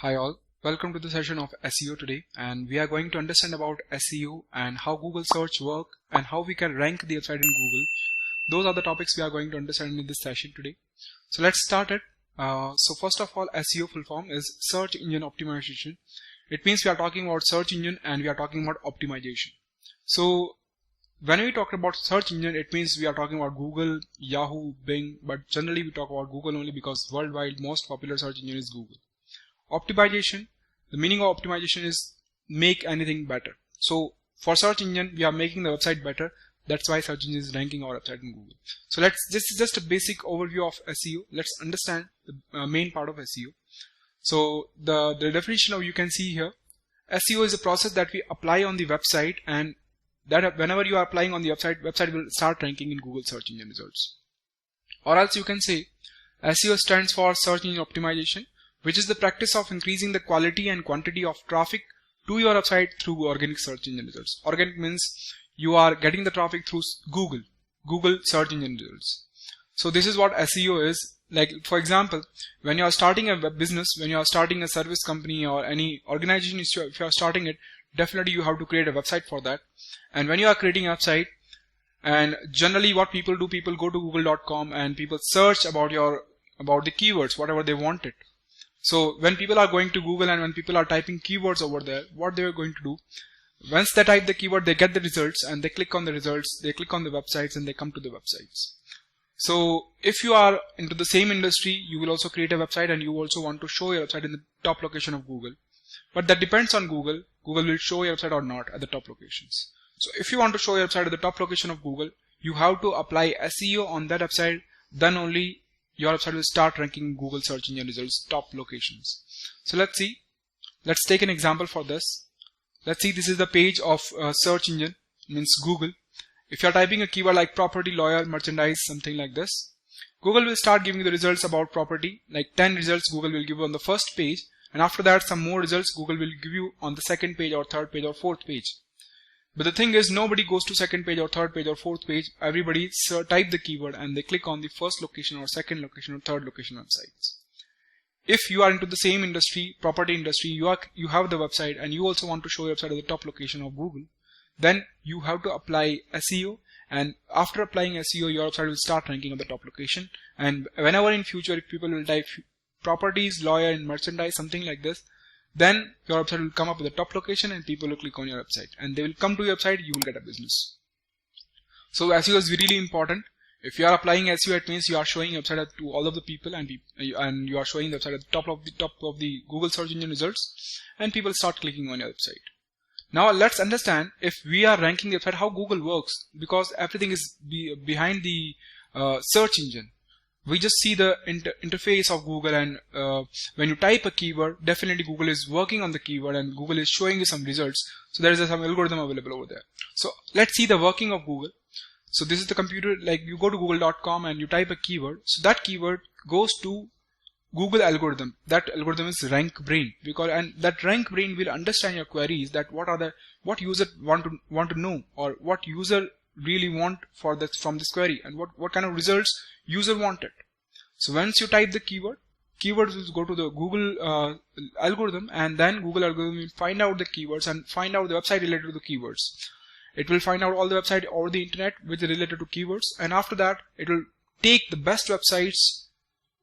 Hi all, welcome to the session of SEO today, and we are going to understand about SEO and how Google search work and how we can rank the website in Google. Those are the topics we are going to understand in this session today. So let's start it. So first of all, SEO full form is search engine optimization. It means we are talking about search engine and we are talking about optimization. So when we talk about search engine, it means we are talking about Google, Yahoo, Bing, but generally we talk about Google only because worldwide most popular search engine is Google. Optimization, the meaning of optimization is make anything better. So for search engine, we are making the website better. That's why search engine is ranking our website in Google. So this is just a basic overview of SEO. Let's understand the main part of SEO. So the definition of you can see here, SEO is a process that we apply on the website, and that whenever you are applying on the website will start ranking in Google search engine results. Or else you can say SEO stands for search engine optimization, which is the practice of increasing the quality and quantity of traffic to your website through organic search engine results. Organic means you are getting the traffic through Google search engine results. So this is what SEO is. Like for example, when you are starting a web business, when you are starting a service company or any organization, if you are starting it, definitely you have to create a website for that. And when you are creating a website, and generally what people do, people go to google.com and people search about the keywords, whatever they wanted. So when people are going to Google and when people are typing keywords over there, what they are going to do, once they type the keyword, they get the results and they click on the results, they click on the websites and they come to the websites. So if you are into the same industry, you will also create a website and you also want to show your website in the top location of Google. But that depends on Google. Google will show your website or not at the top locations. So if you want to show your website at the top location of Google, you have to apply SEO on that website, then only your website will start ranking Google search engine results top locations. So let's see. Let's take an example for this. Let's see, this is the page of search engine, means Google. If you are typing a keyword like property, lawyer, merchandise, something like this, Google will start giving you the results about property, like 10 results Google will give you on the first page, and after that some more results Google will give you on the second page or third page or fourth page. But the thing is, nobody goes to second page or third page or fourth page. Everybody type the keyword and they click on the first location or second location or third location websites. If you are into the same industry, property industry, you have the website and you also want to show your website at the top location of Google, then you have to apply SEO, and after applying SEO, your website will start ranking at the top location. And whenever in future, if people will type properties, lawyer, and merchandise, something like this, then your website will come up with the top location and people will click on your website and they will come to your website, you will get a business. So SEO is really important. If you are applying SEO, it means you are showing your website to all of the people and you are showing the website at the top of the Google search engine results, and people start clicking on your website. Now let's understand, if we are ranking the website, how Google works, because everything is behind the search engine. We just see the interface of Google, and when you type a keyword, definitely Google is working on the keyword and Google is showing you some results. So there is some algorithm available over there. So let's see the working of Google. So this is the computer, like you go to google.com and you type a keyword. So that keyword goes to Google algorithm. That algorithm is rank brain, and that rank brain will understand your queries, that what user want to know, or what user really want from this query, and what kind of results user wanted. So once you type the keywords will go to the Google algorithm, and then Google algorithm will find out the keywords and find out the website related to the keywords. It will find out all the website over the internet which are related to keywords, and after that it will take the best websites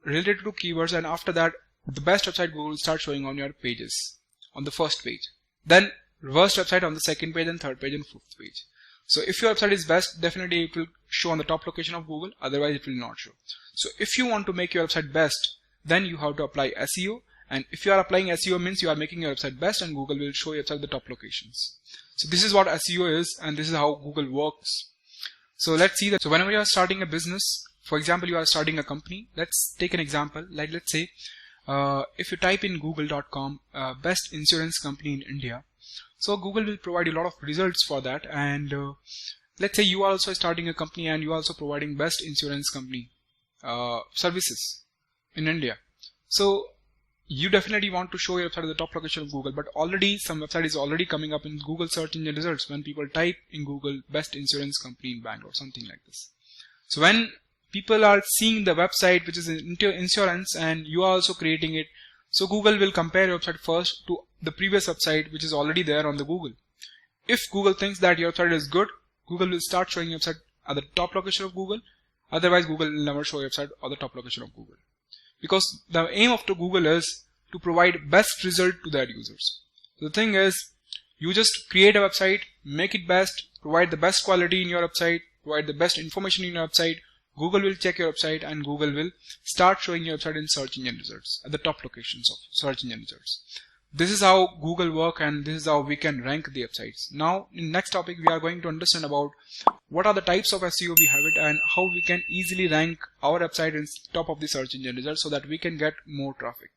related to keywords, and after that the best website Google will start showing on your pages, on the first page, then worst website on the second page and third page and fourth page. So if your website is best, definitely it will show on the top location of Google, otherwise it will not show. So if you want to make your website best, then you have to apply SEO, and if you are applying SEO, means you are making your website best and Google will show your website the top locations. So this is what SEO is, and this is how Google works. So let's see that. So whenever you are starting a business, for example, you are starting a company, let's take an example, like let's say if you type in google.com best insurance company in India, so Google will provide you a lot of results for that, and let's say you are also starting a company and you are also providing best insurance company services in India. So you definitely want to show your website at the top location of Google, but already some website is already coming up in Google search engine results when people type in Google best insurance company in Bangalore, something like this. So when people are seeing the website which is into insurance and you are also creating it, So Google will compare your website first to the previous website which is already there on the Google. If Google thinks that your website is good, Google will start showing your website at the top location of Google. Otherwise, Google will never show your website at the top location of Google. Because the aim of the Google is to provide best result to their users. The thing is, you just create a website, make it best, provide the best quality in your website, provide the best information in your website. Google will check your website and Google will start showing your website in search engine results at the top locations of search engine results. This is how Google work, and this is how we can rank the websites. Now in next topic we are going to understand about what are the types of SEO we have it and how we can easily rank our website in top of the search engine results so that we can get more traffic.